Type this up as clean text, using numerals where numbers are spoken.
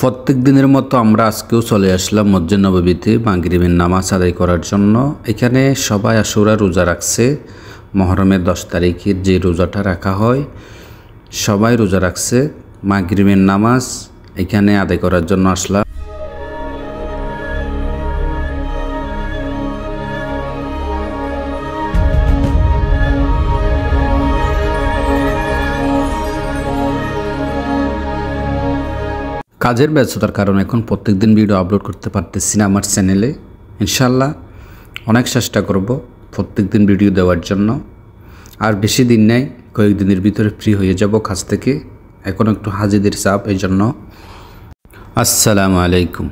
প্রত্যেক দিনের মতো আমরা আজকেও চলে আসলাম মসজিদ নববীতে মাগরিবের নামাজ আদায় করার জন্য। এখানে সবাই আশুরা রোজা রাখছে। মুহররমের 10 তারিখের যে রোজাটা রাখা হয় সবাই রোজা রাখছে। মাগরিবের নামাজ এখানে আদায় করার জন্য আসলাম। কাজের ব্যস্ততার কারণে এখন প্রত্যেকদিন ভিডিও আপলোড করতে পারতেছি না আমার চ্যানেলে। ইনশাল্লাহ অনেক চেষ্টা করব প্রত্যেকদিন ভিডিও দেওয়ার জন্য। আর বেশি দিন নেই, কয়েকদিনের ভিতরে ফ্রি হয়ে যাব কাজ থেকে। এখন একটু হাজিদের চাপ, এই জন্য। আসসালামু আলাইকুম।